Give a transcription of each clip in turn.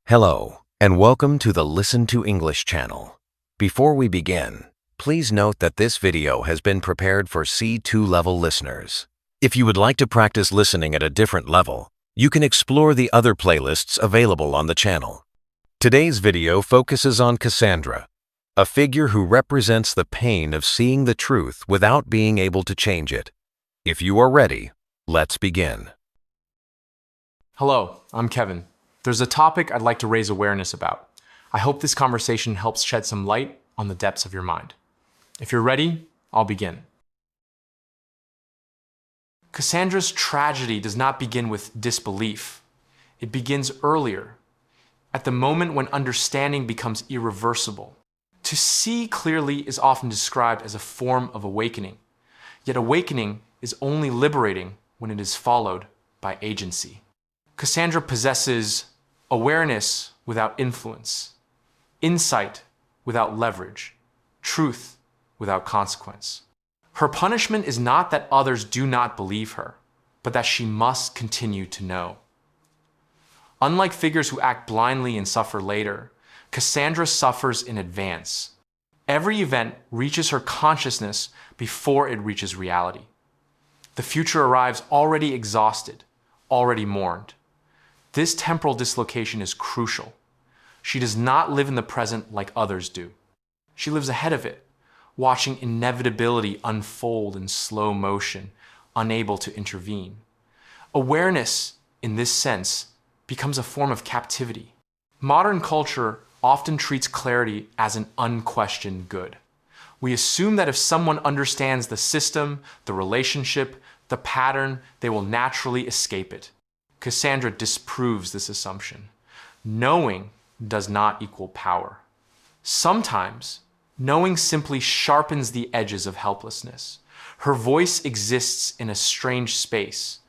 Hello, and welcome to the Listen to English channel. Before we begin, please note that this video has been prepared for C2 level listeners. If you would like to practice listening at a different level, you can explore the other playlists available on the channel. Today's video focuses on Cassandra, a figure who represents the pain of seeing the truth without being able to change it. If you are ready, let's begin. Hello, I'm Kevin. There's a topic I'd like to raise awareness about. I hope this conversation helps shed some light on the depths of your mind. If you're ready, I'll begin. Cassandra's tragedy does not begin with disbelief. It begins earlier, at the moment when understanding becomes irreversible. To see clearly is often described as a form of awakening, yet awakening is only liberating when it is followed by agency. Cassandra possesses awareness without influence, insight without leverage, truth without consequence. Her punishment is not that others do not believe her, but that she must continue to know. Unlike figures who act blindly and suffer later, Cassandra suffers in advance. Every event reaches her consciousness before it reaches reality. The future arrives already exhausted, already mourned. This temporal dislocation is crucial. She does not live in the present like others do. She lives ahead of it, watching inevitability unfold in slow motion, unable to intervene. Awareness, in this sense, becomes a form of captivity. Modern culture often treats clarity as an unquestioned good. We assume that if someone understands the system, the relationship, the pattern, they will naturally escape it. Cassandra disproves this assumption. Knowing does not equal power. Sometimes, knowing simply sharpens the edges of helplessness. Her voice exists in a strange space.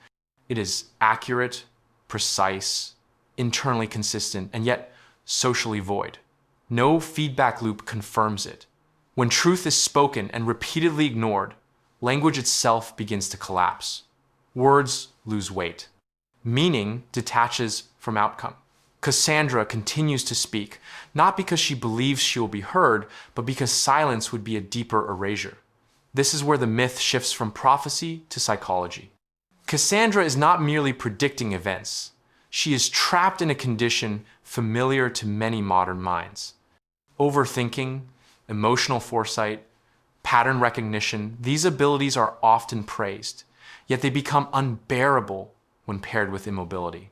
It is accurate, precise, internally consistent, and yet socially void. No feedback loop confirms it. When truth is spoken and repeatedly ignored, language itself begins to collapse. Words lose weight. Meaning detaches from outcome. Cassandra continues to speak, not because she believes she will be heard, but because silence would be a deeper erasure. This is where the myth shifts from prophecy to psychology. Cassandra is not merely predicting events. She is trapped in a condition familiar to many modern minds. Overthinking, emotional foresight, pattern recognition, these abilities are often praised, yet they become unbearable when paired with immobility.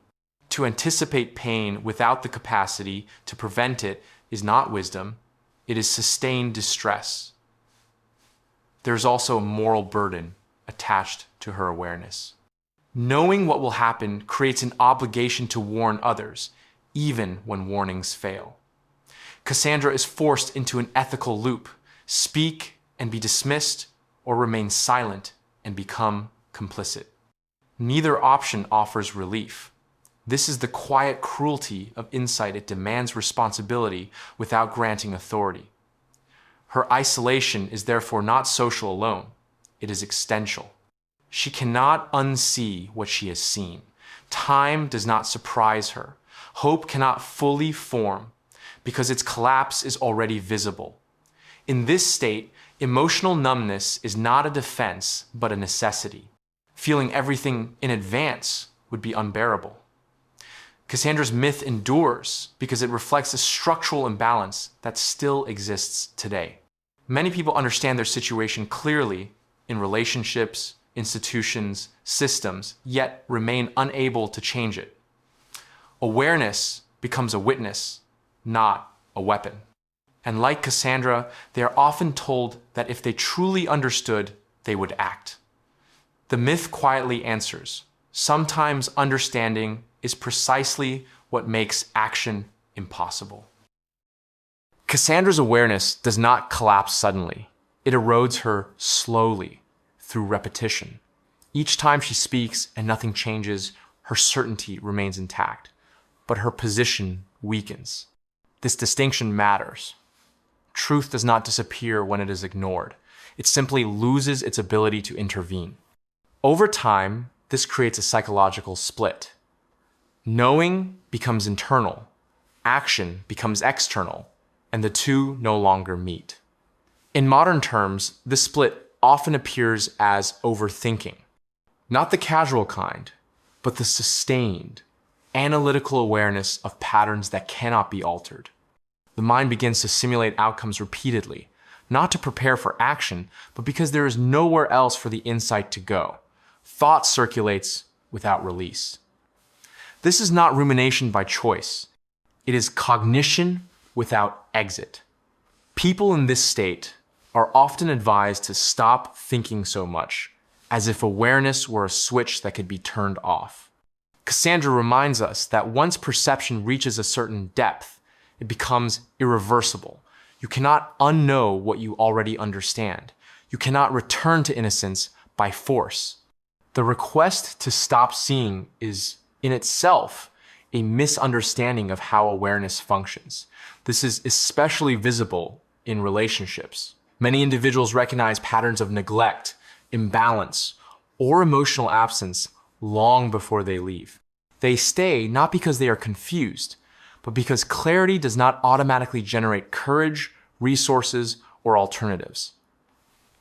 To anticipate pain without the capacity to prevent it is not wisdom, it is sustained distress. There is also a moral burden attached to her awareness. Knowing what will happen creates an obligation to warn others, even when warnings fail. Cassandra is forced into an ethical loop: speak and be dismissed, or remain silent and become complicit. Neither option offers relief. This is the quiet cruelty of insight. It demands responsibility without granting authority. Her isolation is therefore not social alone. It is existential. She cannot unsee what she has seen. Time does not surprise her. Hope cannot fully form because its collapse is already visible. In this state, emotional numbness is not a defense, but a necessity. Feeling everything in advance would be unbearable. Cassandra's myth endures because it reflects a structural imbalance that still exists today. Many people understand their situation clearly in relationships, institutions, systems, yet remain unable to change it. Awareness becomes a witness, not a weapon. And like Cassandra, they are often told that if they truly understood, they would act. The myth quietly answers. Sometimes understanding is precisely what makes action impossible. Cassandra's awareness does not collapse suddenly. It erodes her slowly through repetition. Each time she speaks and nothing changes, her certainty remains intact, but her position weakens. This distinction matters. Truth does not disappear when it is ignored. It simply loses its ability to intervene. Over time, this creates a psychological split. Knowing becomes internal. action becomes external, and the two no longer meet. In modern terms, this split often appears as overthinking. Not the casual kind, but the sustained, analytical awareness of patterns that cannot be altered. The mind begins to simulate outcomes repeatedly, not to prepare for action, but because there is nowhere else for the insight to go. Thought circulates without release. This is not rumination by choice. It is cognition without exit. People in this state are often advised to stop thinking so much, as if awareness were a switch that could be turned off. Cassandra reminds us that once perception reaches a certain depth, it becomes irreversible. You cannot unknow what you already understand. You cannot return to innocence by force. The request to stop seeing is, in itself, a misunderstanding of how awareness functions. This is especially visible in relationships. Many individuals recognize patterns of neglect, imbalance, or emotional absence long before they leave. They stay not because they are confused, but because clarity does not automatically generate courage, resources, or alternatives.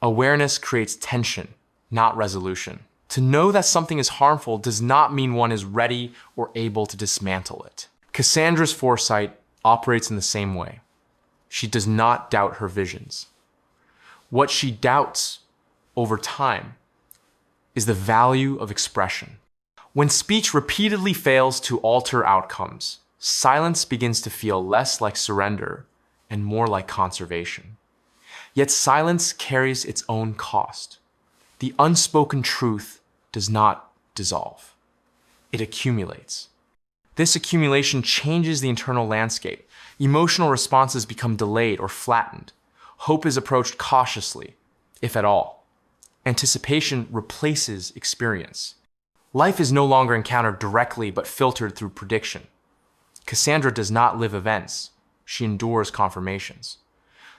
Awareness creates tension, not resolution. To know that something is harmful does not mean one is ready or able to dismantle it. Cassandra's foresight operates in the same way. She does not doubt her visions. What she doubts over time is the value of expression. When speech repeatedly fails to alter outcomes, silence begins to feel less like surrender and more like conservation. Yet silence carries its own cost. The unspoken truth does not dissolve. It accumulates. This accumulation changes the internal landscape. Emotional responses become delayed or flattened. Hope is approached cautiously, if at all. Anticipation replaces experience. Life is no longer encountered directly but filtered through prediction. Cassandra does not live events. She endures confirmations.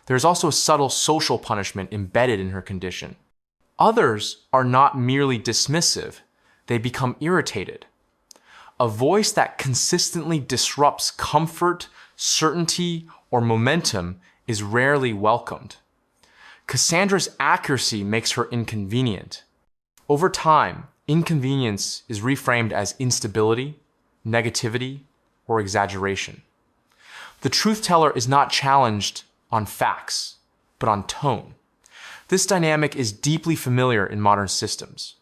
There is also a subtle social punishment embedded in her condition. Others are not merely dismissive, they become irritated. A voice that consistently disrupts comfort, certainty, or momentum is rarely welcomed. Cassandra's accuracy makes her inconvenient. Over time, inconvenience is reframed as instability, negativity, or exaggeration. The truth teller is not challenged on facts, but on tone. This dynamic is deeply familiar in modern systems.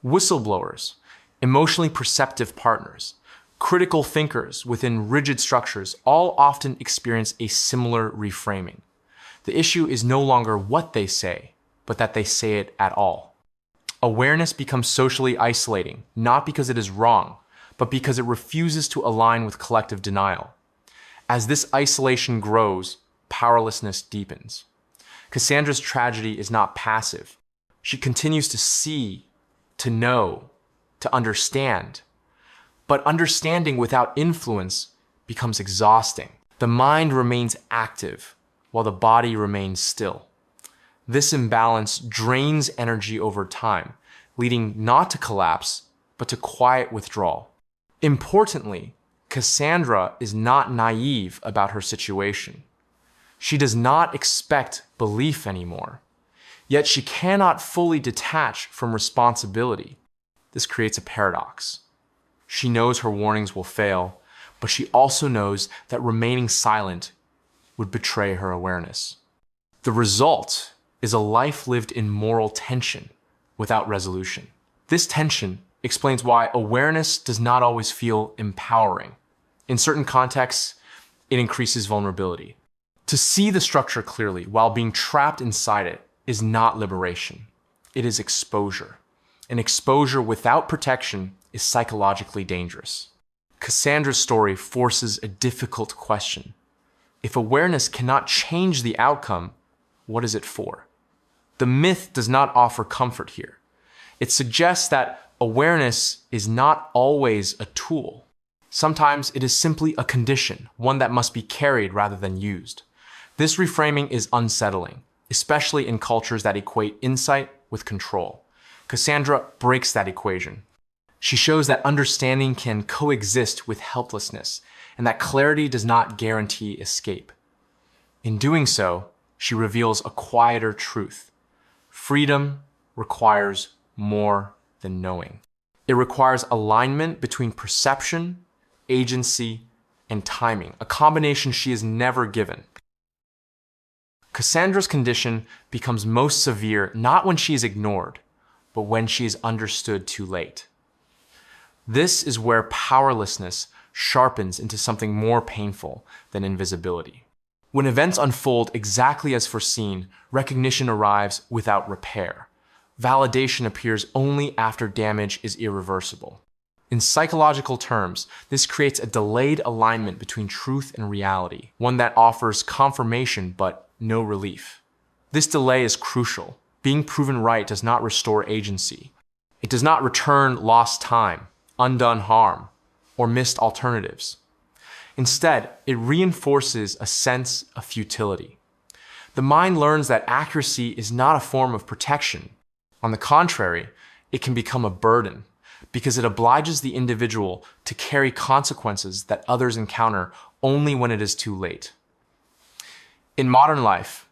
Whistleblowers, emotionally perceptive partners, critical thinkers within rigid structures all often experience a similar reframing. The issue is no longer what they say, but that they say it at all. Awareness becomes socially isolating, not because it is wrong, but because it refuses to align with collective denial. As this isolation grows, powerlessness deepens. Cassandra's tragedy is not passive. She continues to see, to know, to understand. But understanding without influence becomes exhausting. The mind remains active, while the body remains still. This imbalance drains energy over time, leading not to collapse, but to quiet withdrawal. Importantly, Cassandra is not naive about her situation. She does not expect belief anymore, yet she cannot fully detach from responsibility. This creates a paradox. She knows her warnings will fail, but she also knows that remaining silent would betray her awareness. The result is a life lived in moral tension without resolution. This tension explains why awareness does not always feel empowering. In certain contexts, it increases vulnerability. To see the structure clearly while being trapped inside it is not liberation. It is exposure. And exposure without protection is psychologically dangerous. Cassandra's story forces a difficult question. If awareness cannot change the outcome, what is it for? The myth does not offer comfort here. It suggests that awareness is not always a tool. Sometimes it is simply a condition, one that must be carried rather than used. This reframing is unsettling, especially in cultures that equate insight with control. Cassandra breaks that equation. She shows that understanding can coexist with helplessness, and that clarity does not guarantee escape. In doing so, she reveals a quieter truth. Freedom requires more than knowing. It requires alignment between perception, agency, and timing, a combination she is never given. Cassandra's condition becomes most severe not when she is ignored, but when she is understood too late. This is where powerlessness sharpens into something more painful than invisibility. When events unfold exactly as foreseen, recognition arrives without repair. Validation appears only after damage is irreversible. In psychological terms, this creates a delayed alignment between truth and reality, one that offers confirmation but no relief. This delay is crucial. Being proven right does not restore agency. It does not return lost time, undone harm, or missed alternatives. Instead, it reinforces a sense of futility. The mind learns that accuracy is not a form of protection. On the contrary, it can become a burden because it obliges the individual to carry consequences that others encounter only when it is too late. In modern life,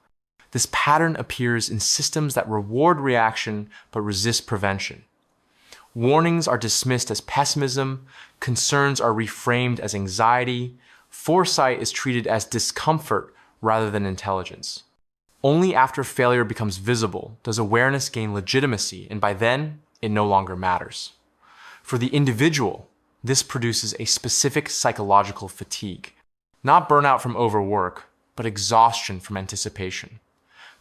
this pattern appears in systems that reward reaction but resist prevention. Warnings are dismissed as pessimism, concerns are reframed as anxiety, foresight is treated as discomfort rather than intelligence. Only after failure becomes visible does awareness gain legitimacy, and by then, it no longer matters. For the individual, this produces a specific psychological fatigue, not burnout from overwork, but exhaustion from anticipation.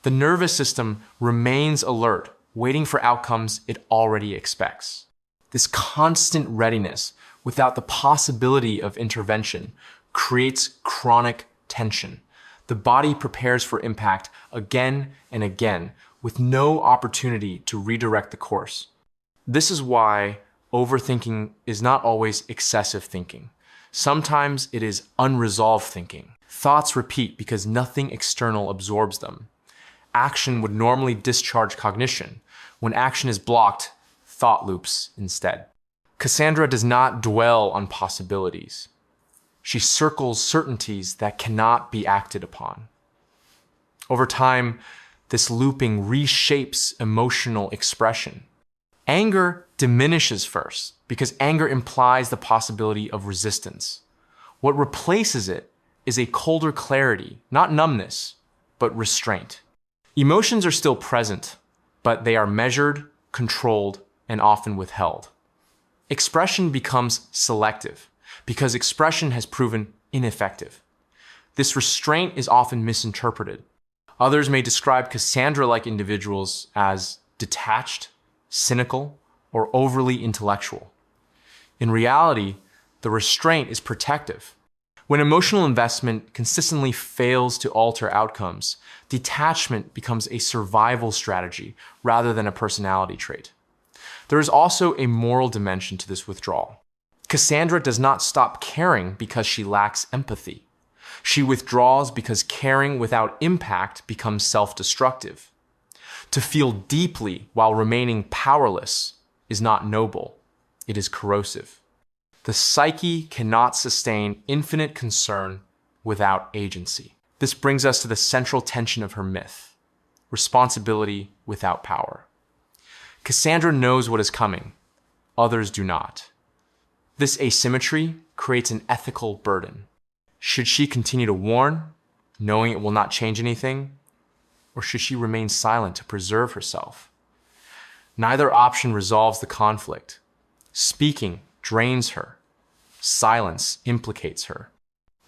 The nervous system remains alert, waiting for outcomes it already expects. This constant readiness, without the possibility of intervention, creates chronic tension. The body prepares for impact again and again, with no opportunity to redirect the course. This is why overthinking is not always excessive thinking. Sometimes it is unresolved thinking. Thoughts repeat because nothing external absorbs them. Action would normally discharge cognition. When action is blocked, thought loops instead. Cassandra does not dwell on possibilities. She circles certainties that cannot be acted upon. Over time, this looping reshapes emotional expression. Anger diminishes first because anger implies the possibility of resistance. What replaces it is a colder clarity, not numbness, but restraint. Emotions are still present, but they are measured, controlled, and often withheld. Expression becomes selective because expression has proven ineffective. This restraint is often misinterpreted. Others may describe Cassandra-like individuals as detached, cynical, or overly intellectual. In reality, the restraint is protective. When emotional investment consistently fails to alter outcomes, detachment becomes a survival strategy rather than a personality trait. There is also a moral dimension to this withdrawal. Cassandra does not stop caring because she lacks empathy. She withdraws because caring without impact becomes self-destructive. To feel deeply while remaining powerless is not noble, it is corrosive. The psyche cannot sustain infinite concern without agency. This brings us to the central tension of her myth: responsibility without power. Cassandra knows what is coming, others do not. This asymmetry creates an ethical burden. Should she continue to warn, knowing it will not change anything? Or should she remain silent to preserve herself? Neither option resolves the conflict. Speaking drains her. Silence implicates her.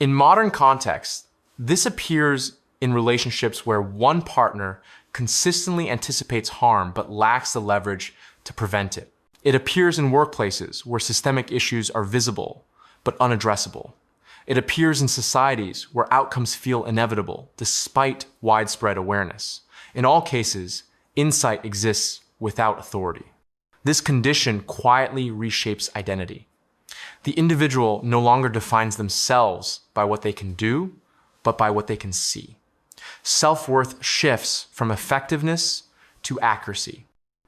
In modern contexts, this appears in relationships where one partner consistently anticipates harm but lacks the leverage to prevent it. It appears in workplaces where systemic issues are visible but unaddressable. It appears in societies where outcomes feel inevitable despite widespread awareness. In all cases, insight exists without authority. This condition quietly reshapes identity. The individual no longer defines themselves by what they can do, but by what they can see. Self-worth shifts from effectiveness to accuracy.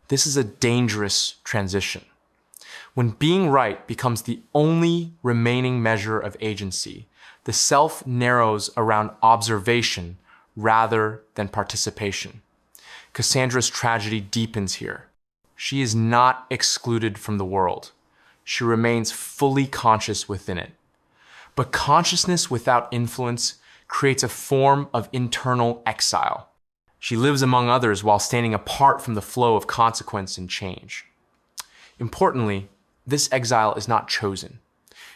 This is a dangerous transition. When being right becomes the only remaining measure of agency, the self narrows around observation rather than participation. Cassandra's tragedy deepens here. She is not excluded from the world. She remains fully conscious within it. But consciousness without influence creates a form of internal exile. She lives among others while standing apart from the flow of consequence and change. Importantly, this exile is not chosen.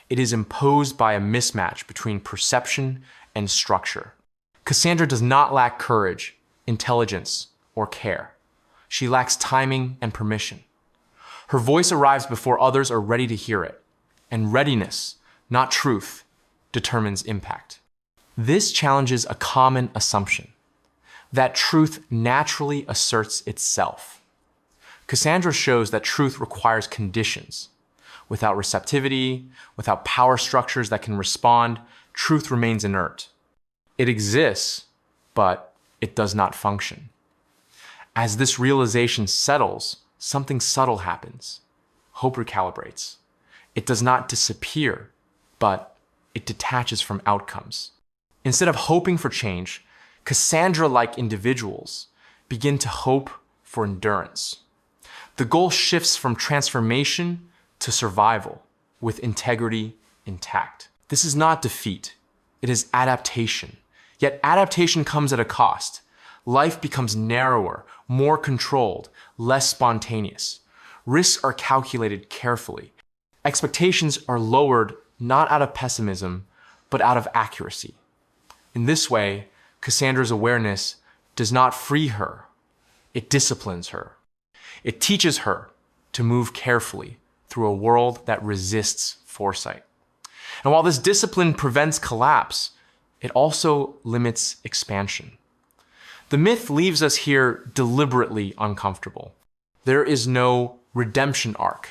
It is imposed by a mismatch between perception and structure. Cassandra does not lack courage, intelligence, or care. She lacks timing and permission. Her voice arrives before others are ready to hear it, and readiness, not truth, determines impact. This challenges a common assumption, that truth naturally asserts itself. Cassandra shows that truth requires conditions. Without receptivity, without power structures that can respond, truth remains inert. It exists, but it does not function. As this realization settles, something subtle happens. Hope recalibrates. It does not disappear, but it detaches from outcomes. Instead of hoping for change, Cassandra-like individuals begin to hope for endurance. The goal shifts from transformation to survival, with integrity intact. This is not defeat. It is adaptation. Yet adaptation comes at a cost. Life becomes narrower, more controlled, less spontaneous. Risks are calculated carefully. Expectations are lowered not out of pessimism, but out of accuracy. In this way, Cassandra's awareness does not free her. It disciplines her. It teaches her to move carefully through a world that resists foresight. And while this discipline prevents collapse, it also limits expansion. The myth leaves us here deliberately uncomfortable. There is no redemption arc,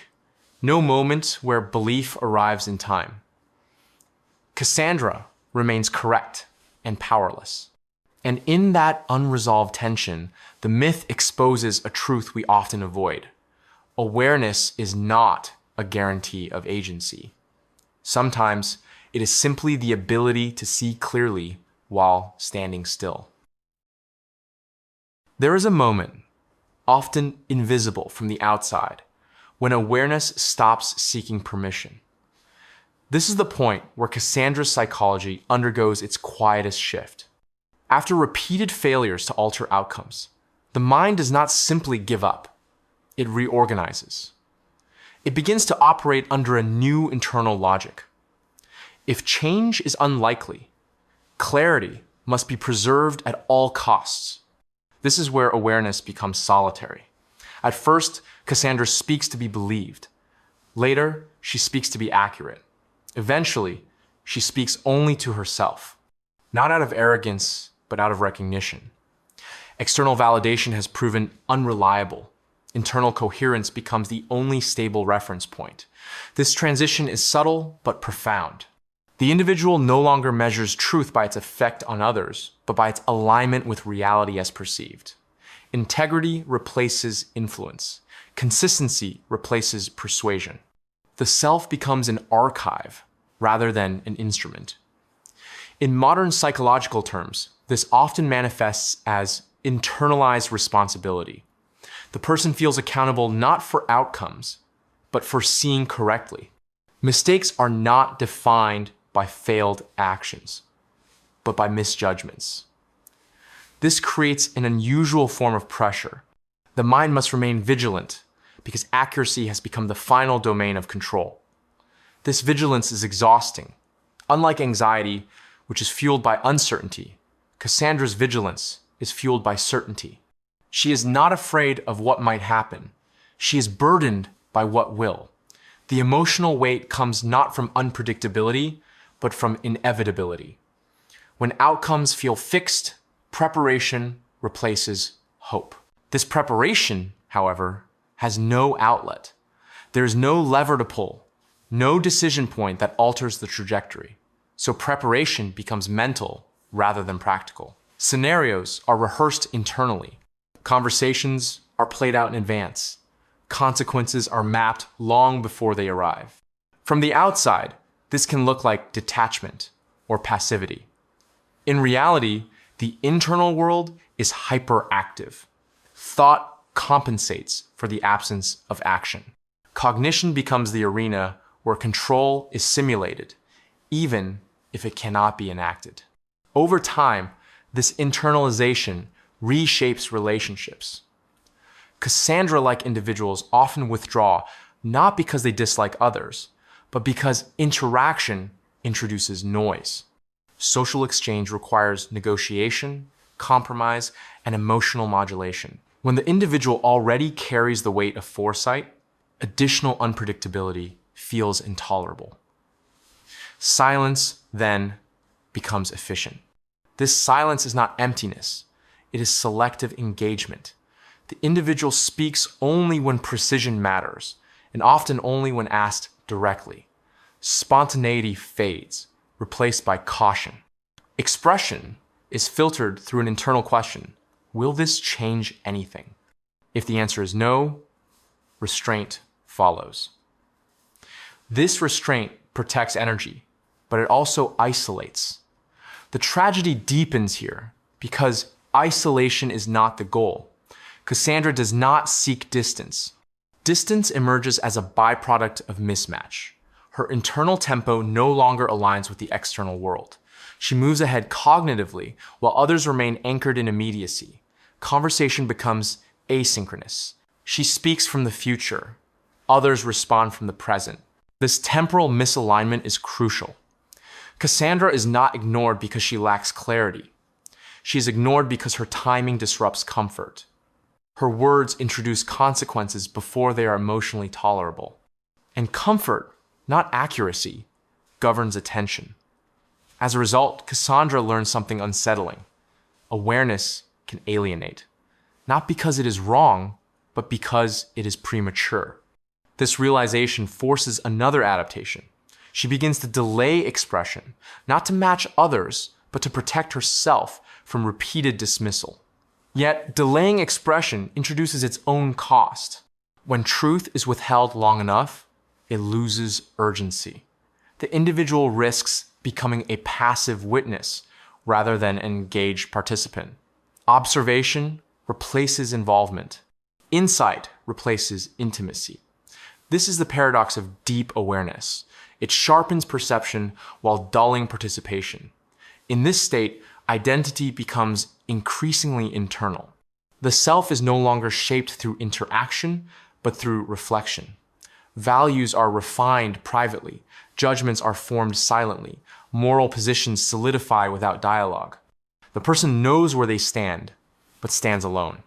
no moment where belief arrives in time. Cassandra remains correct and powerless. And in that unresolved tension, the myth exposes a truth we often avoid. Awareness is not a guarantee of agency. Sometimes it is simply the ability to see clearly while standing still. There is a moment, often invisible from the outside, when awareness stops seeking permission. This is the point where Cassandra's psychology undergoes its quietest shift. After repeated failures to alter outcomes, the mind does not simply give up. It reorganizes. It begins to operate under a new internal logic. If change is unlikely, clarity must be preserved at all costs. This is where awareness becomes solitary. At first, Cassandra speaks to be believed. Later, she speaks to be accurate. Eventually, she speaks only to herself, not out of arrogance, but out of recognition. External validation has proven unreliable. Internal coherence becomes the only stable reference point. This transition is subtle but profound. The individual no longer measures truth by its effect on others, but by its alignment with reality as perceived. Integrity replaces influence. Consistency replaces persuasion. The self becomes an archive rather than an instrument. In modern psychological terms, this often manifests as internalized responsibility. The person feels accountable not for outcomes, but for seeing correctly. Mistakes are not defined by failed actions, but by misjudgments. This creates an unusual form of pressure. The mind must remain vigilant because accuracy has become the final domain of control. This vigilance is exhausting. Unlike anxiety, which is fueled by uncertainty, Cassandra's vigilance is fueled by certainty. She is not afraid of what might happen. She is burdened by what will. The emotional weight comes not from unpredictability, but from inevitability. When outcomes feel fixed, preparation replaces hope. This preparation, however, has no outlet. There is no lever to pull, no decision point that alters the trajectory. So preparation becomes mental rather than practical. Scenarios are rehearsed internally. Conversations are played out in advance. Consequences are mapped long before they arrive. From the outside, this can look like detachment or passivity. In reality, the internal world is hyperactive. Thought compensates for the absence of action. Cognition becomes the arena where control is simulated, even if it cannot be enacted. Over time, this internalization reshapes relationships. Cassandra-like individuals often withdraw not because they dislike others, but because interaction introduces noise. Social exchange requires negotiation, compromise, and emotional modulation. When the individual already carries the weight of foresight, additional unpredictability feels intolerable. Silence, then, becomes efficient. This silence is not emptiness, it is selective engagement. The individual speaks only when precision matters, and often only when asked directly. Spontaneity fades, replaced by caution. Expression is filtered through an internal question: will this change anything? If the answer is no, restraint follows. This restraint protects energy, but it also isolates. The tragedy deepens here because isolation is not the goal. Cassandra does not seek distance. Distance emerges as a byproduct of mismatch. Her internal tempo no longer aligns with the external world. She moves ahead cognitively while others remain anchored in immediacy. Conversation becomes asynchronous. She speaks from the future. Others respond from the present. This temporal misalignment is crucial. Cassandra is not ignored because she lacks clarity. She is ignored because her timing disrupts comfort. Her words introduce consequences before they are emotionally tolerable. And comfort, not accuracy, governs attention. As a result, Cassandra learns something unsettling. Awareness can alienate, not because it is wrong, but because it is premature. This realization forces another adaptation. She begins to delay expression, not to match others, but to protect herself from repeated dismissal. Yet, delaying expression introduces its own cost. When truth is withheld long enough, it loses urgency. The individual risks becoming a passive witness rather than an engaged participant. Observation replaces involvement. Insight replaces intimacy. This is the paradox of deep awareness. It sharpens perception while dulling participation. In this state, identity becomes increasingly internal. The self is no longer shaped through interaction, but through reflection. Values are refined privately. Judgments are formed silently. Moral positions solidify without dialogue. The person knows where they stand, but stands alone.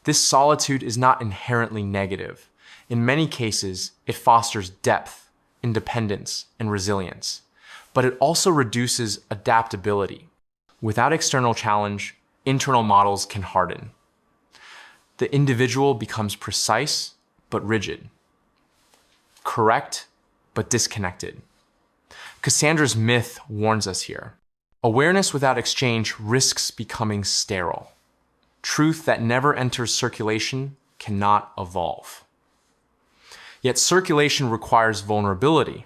This solitude is not inherently negative. In many cases, it fosters depth, independence, and resilience. But it also reduces adaptability. Without external challenge, internal models can harden. The individual becomes precise but rigid, correct but disconnected. Cassandra's myth warns us here. Awareness without exchange risks becoming sterile. Truth that never enters circulation cannot evolve. Yet circulation requires vulnerability,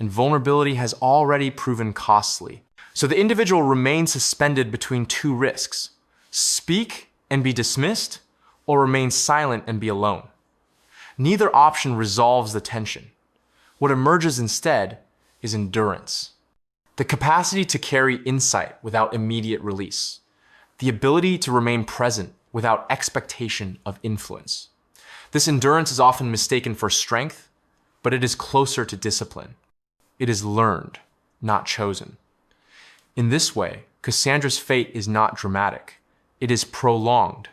and vulnerability has already proven costly. So the individual remains suspended between two risks: speak and be dismissed, or remain silent and be alone. Neither option resolves the tension. What emerges instead is endurance. The capacity to carry insight without immediate release. The ability to remain present without expectation of influence. This endurance is often mistaken for strength, but it is closer to discipline. It is learned, not chosen. In this way, Cassandra's fate is not dramatic. It is prolonged.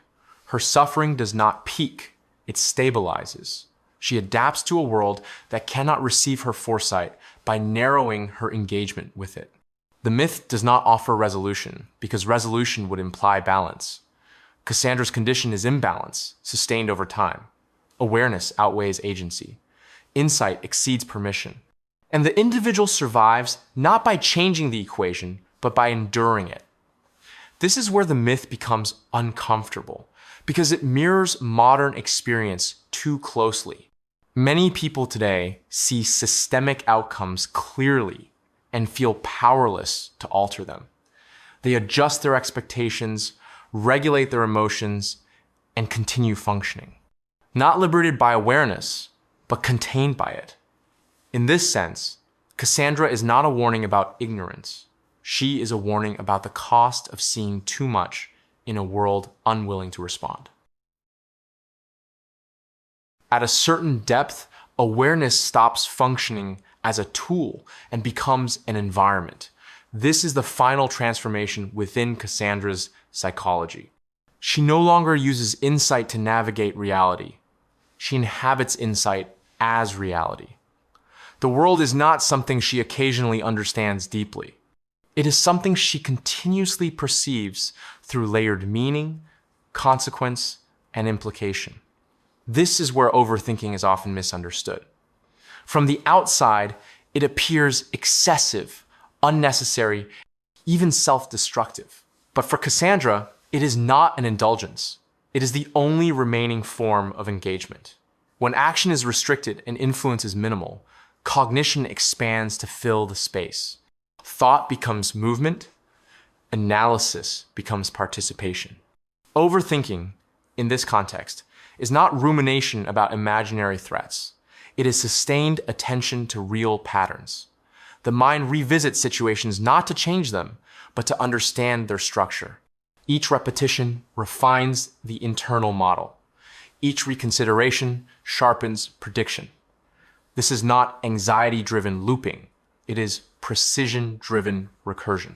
Her suffering does not peak, it stabilizes. She adapts to a world that cannot receive her foresight by narrowing her engagement with it. The myth does not offer resolution, because resolution would imply balance. Cassandra's condition is imbalance, sustained over time. Awareness outweighs agency. Insight exceeds permission. And the individual survives not by changing the equation, but by enduring it. This is where the myth becomes uncomfortable, because it mirrors modern experience too closely. Many people today see systemic outcomes clearly and feel powerless to alter them. They adjust their expectations, regulate their emotions, and continue functioning. Not liberated by awareness, but contained by it. In this sense, Cassandra is not a warning about ignorance. She is a warning about the cost of seeing too much in a world unwilling to respond. At a certain depth, awareness stops functioning as a tool and becomes an environment. This is the final transformation within Cassandra's psychology. She no longer uses insight to navigate reality. She inhabits insight as reality. The world is not something she occasionally understands deeply. It is something she continuously perceives through layered meaning, consequence, and implication. This is where overthinking is often misunderstood. From the outside, it appears excessive, unnecessary, even self-destructive. But for Cassandra, it is not an indulgence. It is the only remaining form of engagement. When action is restricted and influence is minimal, cognition expands to fill the space. Thought becomes movement, analysis becomes participation. Overthinking, in this context, is not rumination about imaginary threats. It is sustained attention to real patterns. The mind revisits situations not to change them, but to understand their structure. Each repetition refines the internal model. Each reconsideration sharpens prediction. This is not anxiety-driven looping. It is precision-driven recursion.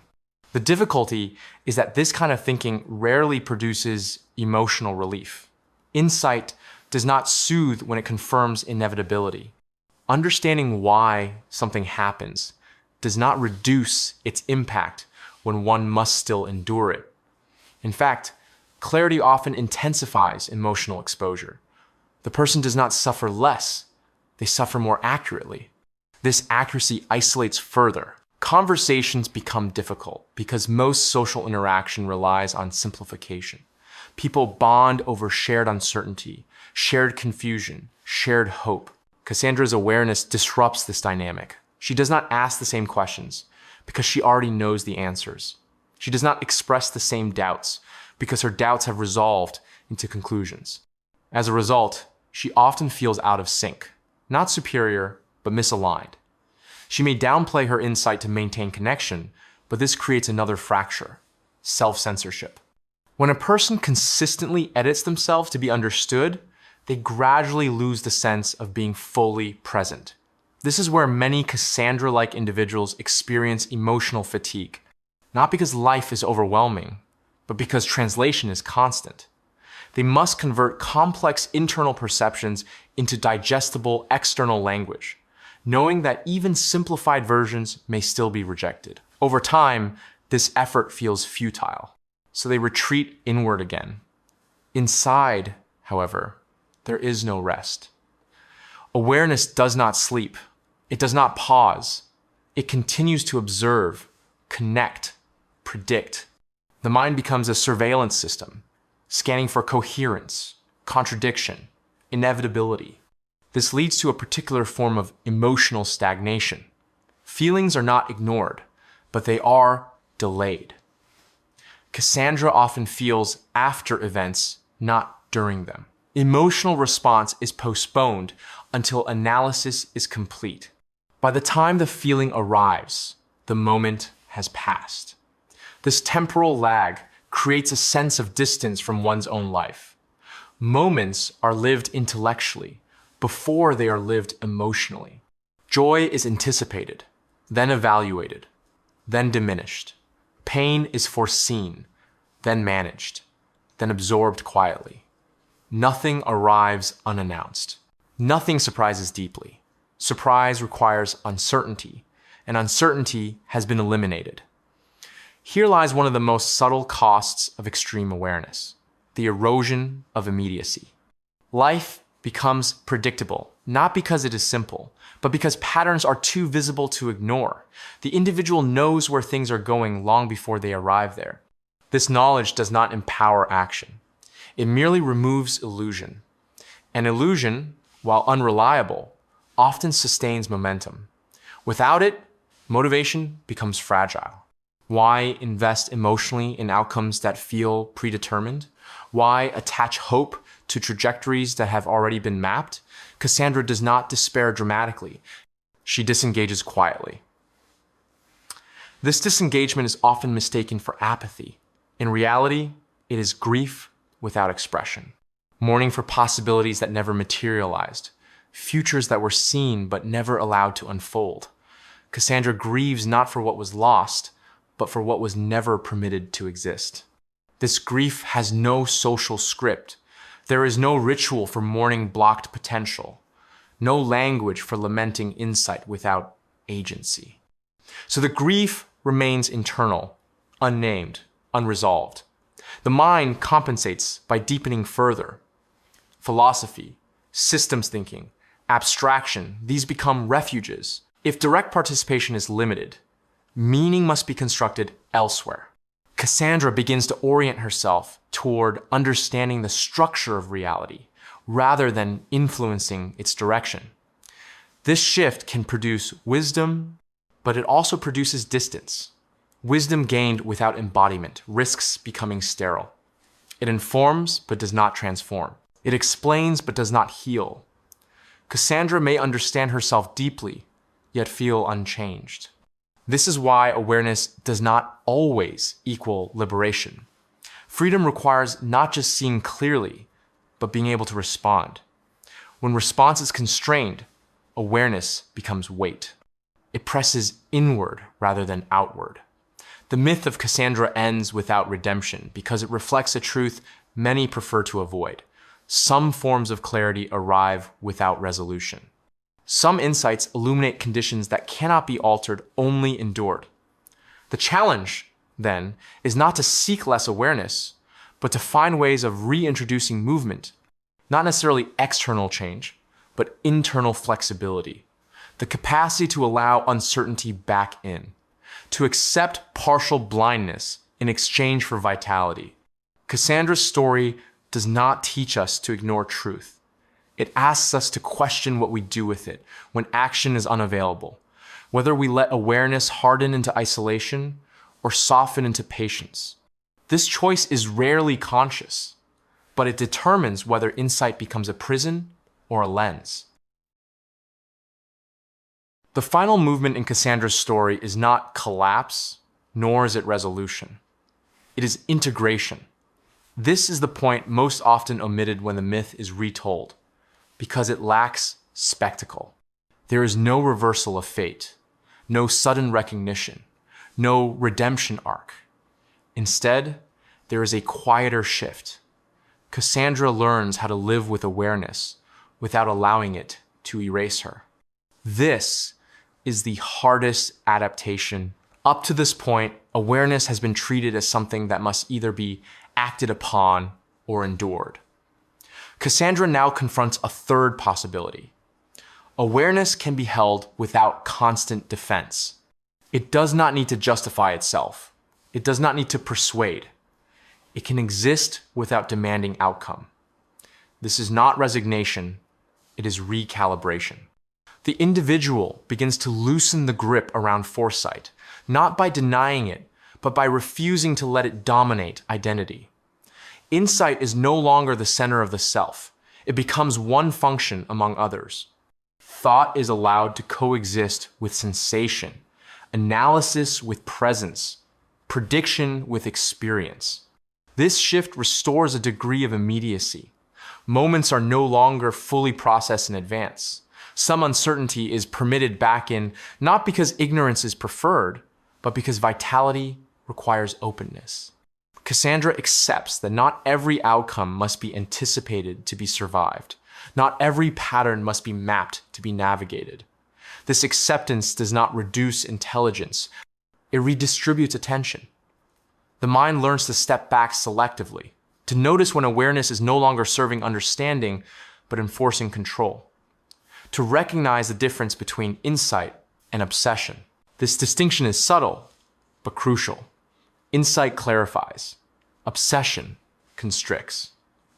The difficulty is that this kind of thinking rarely produces emotional relief. Insight does not soothe when it confirms inevitability. Understanding why something happens does not reduce its impact when one must still endure it. In fact, clarity often intensifies emotional exposure. The person does not suffer less, they suffer more accurately. This accuracy isolates further. Conversations become difficult because most social interaction relies on simplification. People bond over shared uncertainty, shared confusion, shared hope. Cassandra's awareness disrupts this dynamic. She does not ask the same questions because she already knows the answers. She does not express the same doubts because her doubts have resolved into conclusions. As a result, she often feels out of sync, not superior, but misaligned. She may downplay her insight to maintain connection, but this creates another fracture: self-censorship. When a person consistently edits themselves to be understood, they gradually lose the sense of being fully present. This is where many Cassandra-like individuals experience emotional fatigue, not because life is overwhelming, but because translation is constant. They must convert complex internal perceptions into digestible external language, knowing that even simplified versions may still be rejected. Over time, this effort feels futile, so they retreat inward again. Inside, however, there is no rest. Awareness does not sleep. It does not pause. It continues to observe, connect, predict. The mind becomes a surveillance system, scanning for coherence, contradiction, inevitability. This leads to a particular form of emotional stagnation. Feelings are not ignored, but they are delayed. Cassandra often feels after events, not during them. Emotional response is postponed until analysis is complete. By the time the feeling arrives, the moment has passed. This temporal lag creates a sense of distance from one's own life. Moments are lived intellectually before they are lived emotionally. Joy is anticipated, then evaluated, then diminished. Pain is foreseen, then managed, then absorbed quietly. Nothing arrives unannounced. Nothing surprises deeply. Surprise requires uncertainty, and uncertainty has been eliminated. Here lies one of the most subtle costs of extreme awareness: the erosion of immediacy. Life becomes predictable, not because it is simple, but because patterns are too visible to ignore. The individual knows where things are going long before they arrive there. This knowledge does not empower action. It merely removes illusion. An illusion, while unreliable, often sustains momentum. Without it, motivation becomes fragile. Why invest emotionally in outcomes that feel predetermined? Why attach hope to trajectories that have already been mapped? Cassandra does not despair dramatically. She disengages quietly. This disengagement is often mistaken for apathy. In reality, it is grief without expression. Mourning for possibilities that never materialized. Futures that were seen but never allowed to unfold. Cassandra grieves not for what was lost, but for what was never permitted to exist. This grief has no social script. There is no ritual for mourning blocked potential. No language for lamenting insight without agency. So the grief remains internal, unnamed, unresolved. The mind compensates by deepening further. Philosophy, systems thinking, abstraction, these become refuges. If direct participation is limited, meaning must be constructed elsewhere. Cassandra begins to orient herself toward understanding the structure of reality rather than influencing its direction. This shift can produce wisdom, but it also produces distance. Wisdom gained without embodiment risks becoming sterile. It informs but does not transform. It explains but does not heal. Cassandra may understand herself deeply, yet feel unchanged. This is why awareness does not always equal liberation. Freedom requires not just seeing clearly, but being able to respond. When response is constrained, awareness becomes weight. It presses inward rather than outward. The myth of Cassandra ends without redemption because it reflects a truth many prefer to avoid. Some forms of clarity arrive without resolution. Some insights illuminate conditions that cannot be altered, only endured. The challenge, then, is not to seek less awareness, but to find ways of reintroducing movement, not necessarily external change, but internal flexibility, the capacity to allow uncertainty back in, to accept partial blindness in exchange for vitality. Cassandra's story does not teach us to ignore truth. It asks us to question what we do with it when action is unavailable, whether we let awareness harden into isolation or soften into patience. This choice is rarely conscious, but it determines whether insight becomes a prison or a lens. The final movement in Cassandra's story is not collapse, nor is it resolution. It is integration. This is the point most often omitted when the myth is retold, because it lacks spectacle. There is no reversal of fate, no sudden recognition, no redemption arc. Instead, there is a quieter shift. Cassandra learns how to live with awareness without allowing it to erase her. This is the hardest adaptation. Up to this point, awareness has been treated as something that must either be acted upon or endured. Cassandra now confronts a third possibility. Awareness can be held without constant defense. It does not need to justify itself. It does not need to persuade. It can exist without demanding outcome. This is not resignation, it is recalibration. The individual begins to loosen the grip around foresight, not by denying it, but by refusing to let it dominate identity. Insight is no longer the center of the self. It becomes one function among others. Thought is allowed to coexist with sensation, analysis with presence, prediction with experience. This shift restores a degree of immediacy. Moments are no longer fully processed in advance. Some uncertainty is permitted back in, not because ignorance is preferred, but because vitality requires openness. Cassandra accepts that not every outcome must be anticipated to be survived. Not every pattern must be mapped to be navigated. This acceptance does not reduce intelligence. It redistributes attention. The mind learns to step back selectively, to notice when awareness is no longer serving understanding, but enforcing control. To recognize the difference between insight and obsession. This distinction is subtle, but crucial. Insight clarifies. obsession constricts.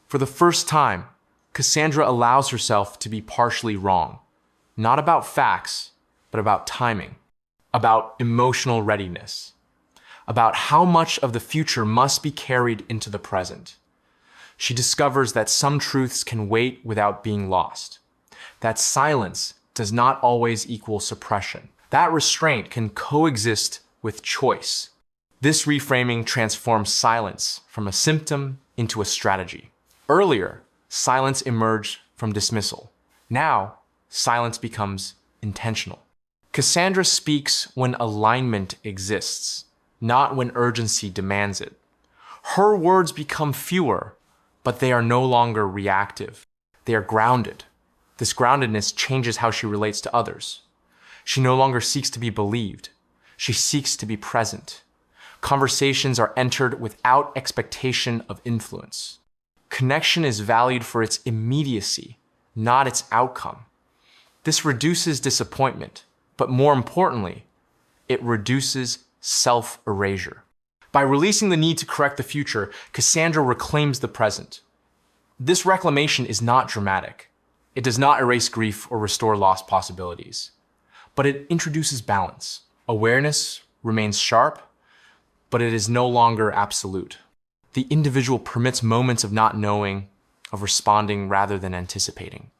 For the first time, Cassandra allows herself to be partially wrong, not about facts, but about timing, about emotional readiness, about how much of the future must be carried into the present. She discovers that some truths can wait without being lost, that silence does not always equal suppression, that restraint can coexist with choice. This reframing transforms silence from a symptom into a strategy. Earlier, silence emerged from dismissal. Now, silence becomes intentional. Cassandra speaks when alignment exists, not when urgency demands it. Her words become fewer, but they are no longer reactive. They are grounded. This groundedness changes how she relates to others. She no longer seeks to be believed. She seeks to be present. Conversations are entered without expectation of influence. Connection is valued for its immediacy, not its outcome. This reduces disappointment, but more importantly, it reduces self-erasure. By releasing the need to correct the future, Cassandra reclaims the present. This reclamation is not dramatic. It does not erase grief or restore lost possibilities, but it introduces balance. Awareness remains sharp, but it is no longer absolute. The individual permits moments of not knowing, of responding rather than anticipating.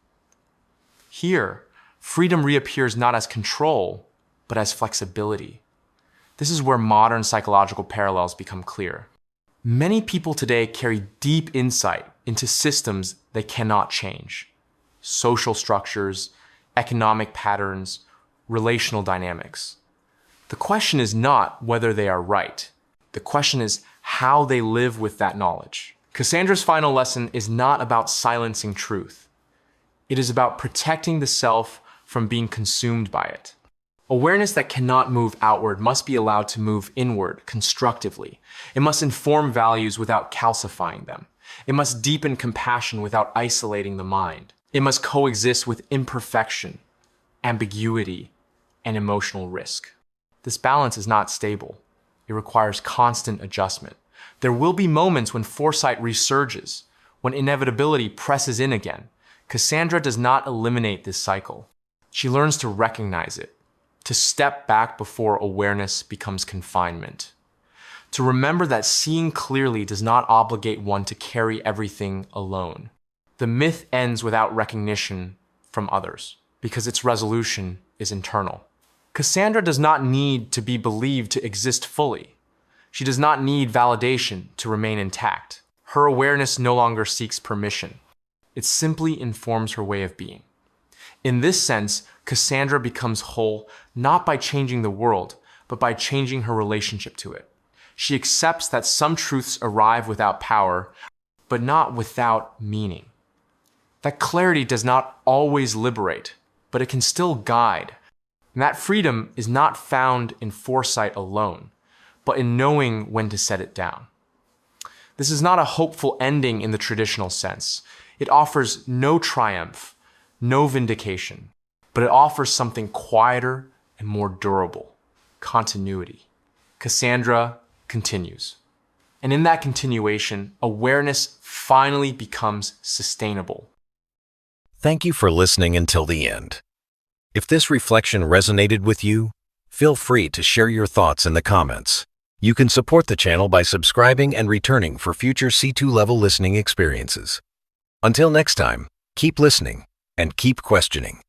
Here, freedom reappears not as control, but as flexibility. This is where modern psychological parallels become clear. Many people today carry deep insight into systems they cannot change. Social structures, economic patterns, relational dynamics. The question is not whether they are right. The question is how they live with that knowledge. Cassandra's final lesson is not about silencing truth. It is about protecting the self from being consumed by it. Awareness that cannot move outward must be allowed to move inward constructively. It must inform values without calcifying them. It must deepen compassion without isolating the mind. It must coexist with imperfection, ambiguity, and emotional risk. This balance is not stable. It requires constant adjustment. There will be moments when foresight resurges, when inevitability presses in again. Cassandra does not eliminate this cycle. She learns to recognize it, to step back before awareness becomes confinement, to remember that seeing clearly does not obligate one to carry everything alone. The myth ends without recognition from others, because its resolution is internal. Cassandra does not need to be believed to exist fully. She does not need validation to remain intact. Her awareness no longer seeks permission. It simply informs her way of being. In this sense, Cassandra becomes whole not by changing the world, but by changing her relationship to it. She accepts that some truths arrive without power, but not without meaning. That clarity does not always liberate, but it can still guide. And that freedom is not found in foresight alone, but in knowing when to set it down. This is not a hopeful ending in the traditional sense. It offers no triumph, no vindication, but it offers something quieter and more durable: continuity. Cassandra continues. And in that continuation, awareness finally becomes sustainable. Thank you for listening until the end. If this reflection resonated with you, feel free to share your thoughts in the comments. You can support the channel by subscribing and returning for future C2 level listening experiences. Until next time, keep listening and keep questioning.